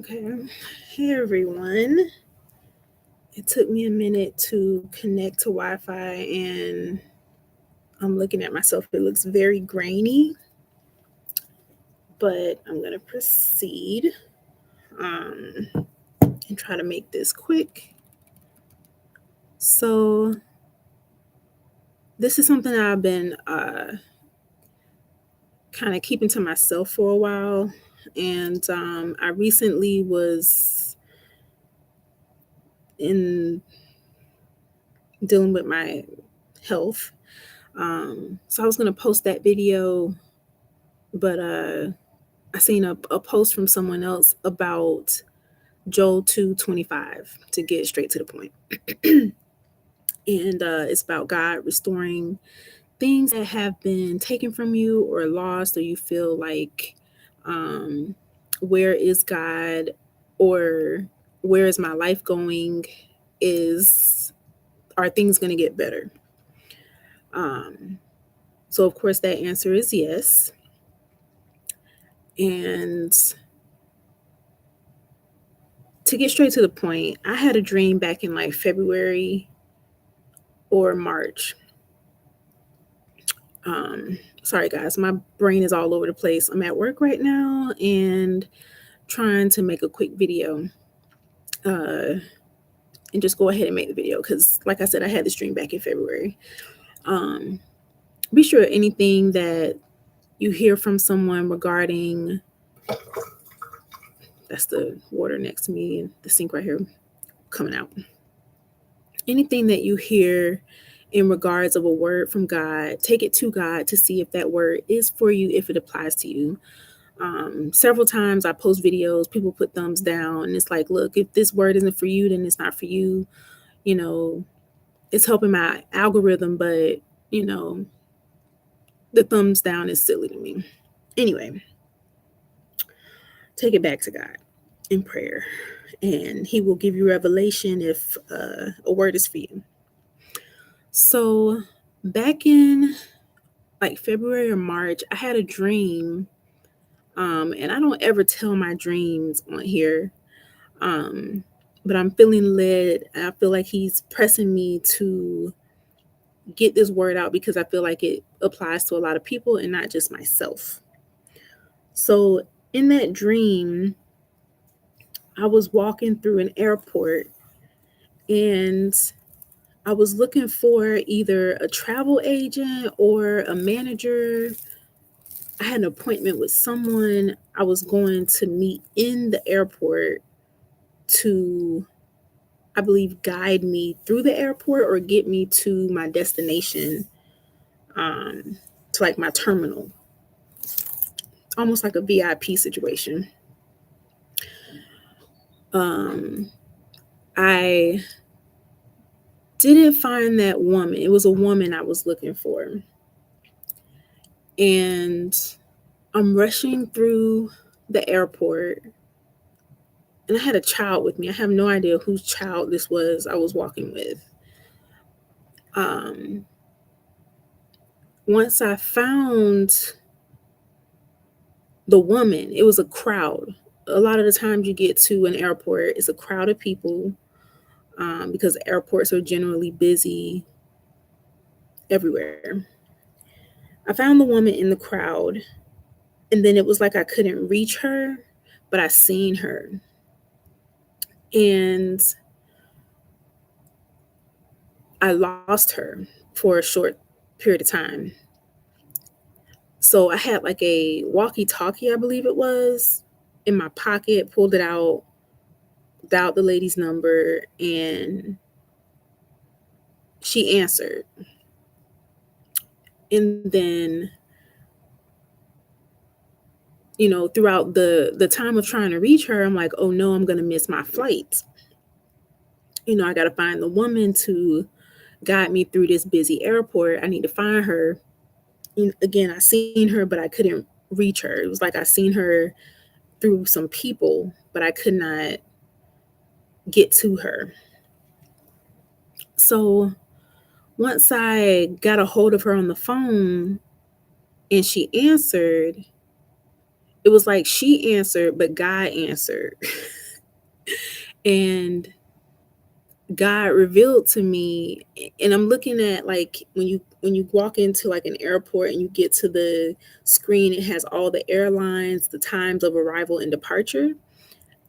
Okay. Hey everyone. It took me a minute to connect to Wi Fi and I'm looking at myself. It looks very grainy, but I'm going to proceed um, and try to make this quick. So, this is something that I've been kind of keeping to myself for a while. And I recently was in dealing with my health. So, I was going to post that video, but I seen a post from someone else about Joel 2:25 to get straight to the point. And it's about God restoring things that have been taken from you or lost, or you feel like, um, where is God, or where is my life going? Is Are things going to get better? Um, so, of course, that answer is yes. And to get straight to the point, I had a dream back in like February or March. Sorry guys, my brain is all over the place. I'm at work right now and trying to make a quick video, uh, and just go ahead and make the video because, like I said, I had this dream back in February. Um, be sure anything that you hear from someone regarding, that's the water next to me and the sink right here coming out. Anything that you hear in regards of a word from God, take it to God to see if that word is for you, if it applies to you. Several times I post videos, people put thumbs down, and it's like, look, if this word isn't for you, then it's not for you. You know, it's helping my algorithm, but you know, the thumbs down is silly to me. Anyway, take it back to God in prayer, and He will give you revelation if a word is for you. So, back in like February or March, I had a dream. And I don't ever tell my dreams on here. Um, but I'm feeling led. I feel like he's pressing me to get this word out because I feel like it applies to a lot of people and not just myself. So in that dream, I was walking through an airport and I was looking for either a travel agent or a manager. I had an appointment with someone I was going to meet in the airport to, I believe, guide me through the airport or get me to my destination, um, to like my terminal, almost like a VIP situation. Um, I didn't find that woman. It was a woman I was looking for. And I'm rushing through the airport, and I had a child with me. I have no idea whose child this was I was walking with. Um, Once I found the woman, it was a crowd. A lot of the times you get to an airport, it's a crowd of people, because airports are generally busy everywhere. I found the woman in the crowd, and then it was like I couldn't reach her, but I seen her. And I lost her for a short period of time. So I had like a walkie talkie, I believe it was, in my pocket, pulled it out, dialed the lady's number, and she answered. And then, throughout the time of trying to reach her, I'm like, oh no, I'm gonna miss my flight. I gotta find the woman to guide me through this busy airport. I need to find her. Again, I seen her, but I couldn't reach her. It was like I seen her through some people, but I could not get to her. So once I got a hold of her on the phone and she answered, it was like she answered, but God answered. And God revealed to me, and I'm looking at like when you walk into like an airport and you get to the screen, it has all the airlines, the times of arrival and departure.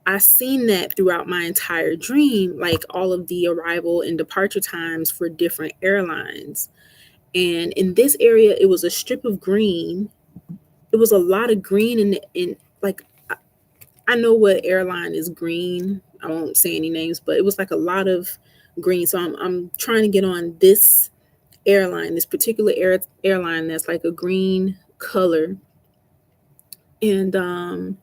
I seen that throughout my entire dream, like all of the arrival and departure times for different airlines. And in this area, it was a strip of green. It was a lot of green in like I know what airline is green. I won't say any names, but it was like a lot of green. So I'm trying to get on this airline, this particular airline that's like a green color. And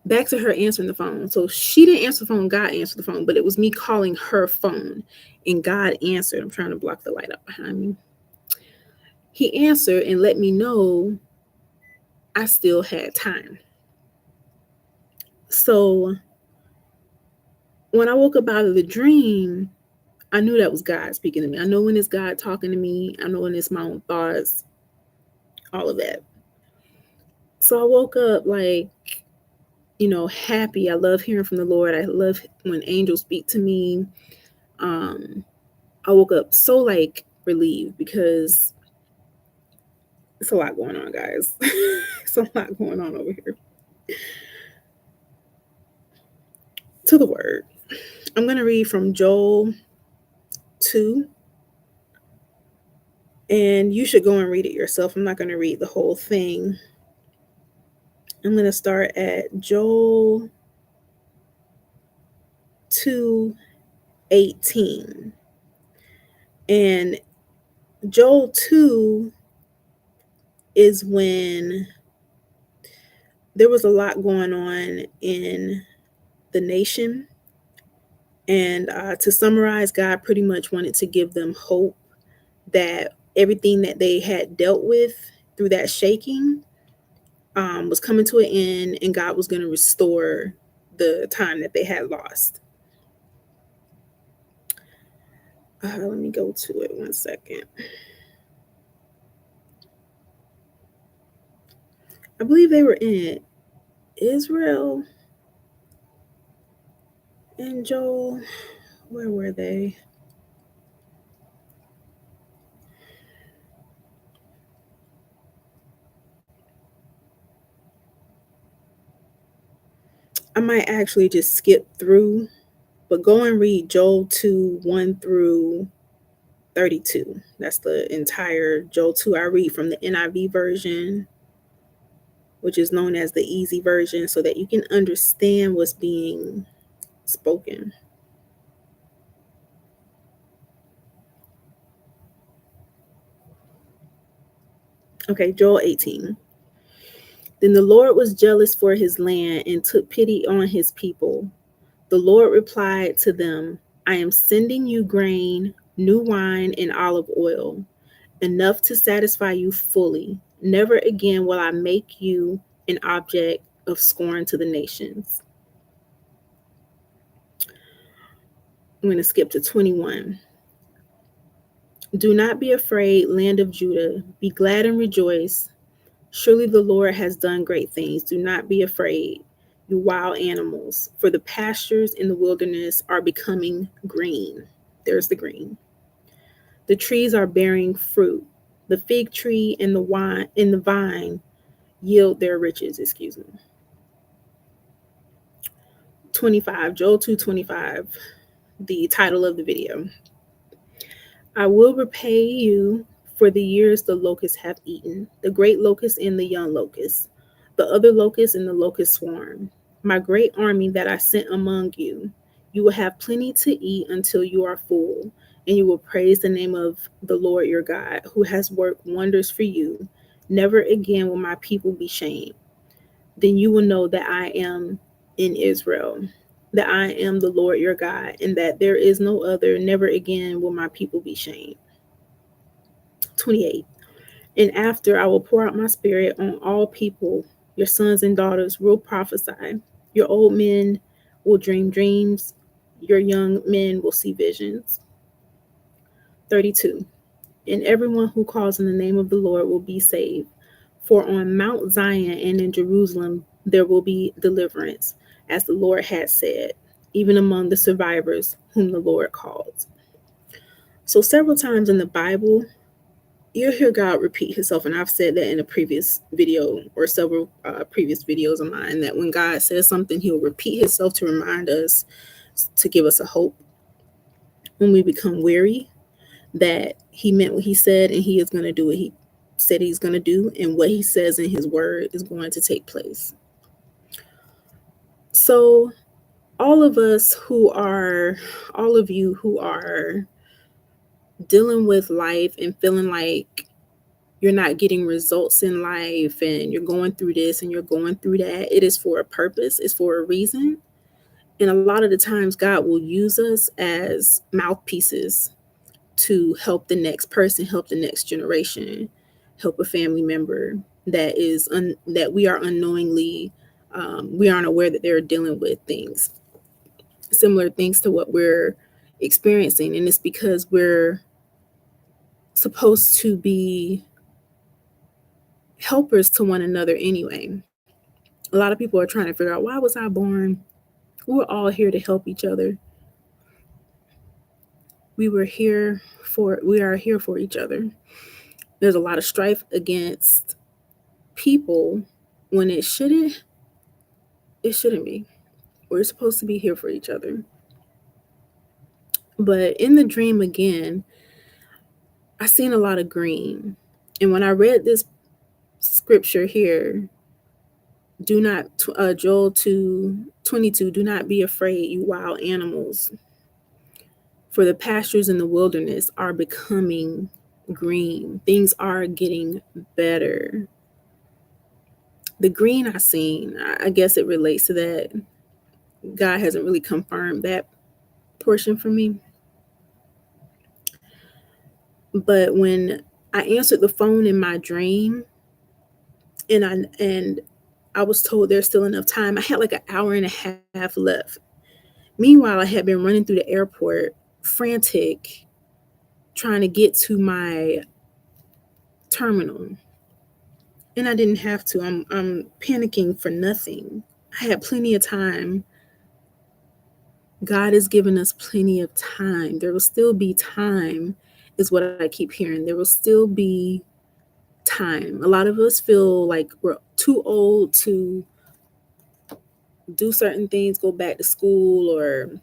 back to her answering the phone. So she didn't answer the phone, God answered the phone, but it was me calling her phone and God answered. I'm trying to block the light up behind me. He answered and let me know I still had time. So when I woke up out of the dream, I knew that was God speaking to me. I know when it's God talking to me. I know when it's my own thoughts, all of that. So I woke up like, happy. I love hearing from the Lord. I love when angels speak to me. I woke up so like relieved because it's a lot going on, guys. It's a lot going on over here. To the word. I'm going to read from Joel 2. And you should go and read it yourself. I'm not going to read the whole thing. I'm going to start at Joel 2:18. And Joel 2 is when there was a lot going on in the nation. And to summarize, God pretty much wanted to give them hope that everything that they had dealt with through that shaking was coming to an end, and God was going to restore the time that they had lost. Let me go to it 1 second. I believe they were in Israel and Joel. Where were they? I might actually just skip through, but go and read Joel 2, 1 through 32. That's the entire Joel 2. I read from the NIV version, which is known as the easy version, so that you can understand what's being spoken. Okay, Joel 18. Then the Lord was jealous for his land and took pity on his people. The Lord replied to them, I am sending you grain, new wine, and olive oil, enough to satisfy you fully. Never again will I make you an object of scorn to the nations. I'm going to skip to 21. Do not be afraid, land of Judah. Be glad and rejoice. Surely the Lord has done great things. Do not be afraid, you wild animals, for the pastures in the wilderness are becoming green. There's the green. The trees are bearing fruit. The fig tree and the vine yield their riches. 25, Joel 2:25, the title of the video. I will repay you for the years the locusts have eaten, the great locust and the young locust, the other locust and the locust swarm, my great army that I sent among you. You will have plenty to eat until you are full, and you will praise the name of the Lord your God, who has worked wonders for you. Never again will my people be shamed. Then you will know that I am in Israel, that I am the Lord your God, and that there is no other. Never again will my people be shamed. 28. And after I will pour out my spirit on all people, your sons and daughters will prophesy, your old men will dream dreams, your young men will see visions. 32. And everyone who calls in the name of the Lord will be saved. For on Mount Zion and in Jerusalem there will be deliverance, as the Lord had said, even among the survivors whom the Lord called. So, several times in the Bible, you'll hear God repeat himself. And I've said that in a previous video or several previous videos of mine, that when God says something, he'll repeat himself to remind us, to give us a hope when we become weary, that he meant what he said and he is going to do what he said he's going to do, and what he says in his word is going to take place. So all of you who are dealing with life and feeling like you're not getting results in life, and you're going through this and you're going through that, it is for a purpose, it's for a reason. And a lot of the times God will use us as mouthpieces to help the next person, help the next generation, help a family member that we are unknowingly, we aren't aware that they're dealing with things, similar things to what we're experiencing. And it's because we're supposed to be helpers to one another anyway. A lot of people are trying to figure out, why was I born? We're all here to help each other. We are here for each other. There's a lot of strife against people when it shouldn't be. We're supposed to be here for each other. But in the dream again, I seen a lot of green. And when I read this scripture here, do not Joel 2:22, do not be afraid, you wild animals, for the pastures in the wilderness are becoming green. Things are getting better. The green I seen, I guess it relates to that. God hasn't really confirmed that portion for me. But when I answered the phone in my dream, and I was told there's still enough time, I had like an hour and a half left. Meanwhile, I had been running through the airport, frantic, trying to get to my terminal. And I didn't have to. I'm panicking for nothing. I had plenty of time. God has given us plenty of time. There will still be time, is what I keep hearing. There will still be time. A lot of us feel like we're too old to do certain things, go back to school, or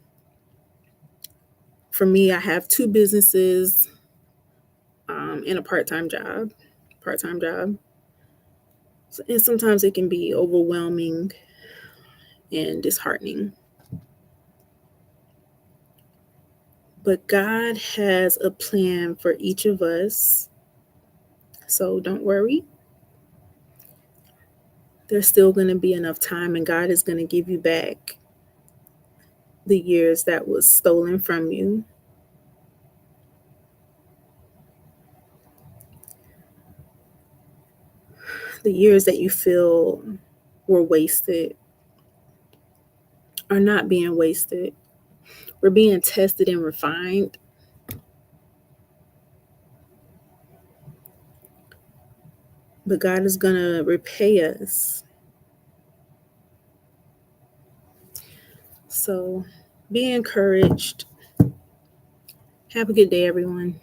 for me, I have two businesses and a part-time job. And sometimes it can be overwhelming and disheartening. But God has a plan for each of us. So don't worry. There's still going to be enough time, and God is going to give you back the years that was stolen from you. The years that you feel were wasted are not being wasted. We're being tested and refined. But God is going to repay us. So be encouraged. Have a good day, everyone.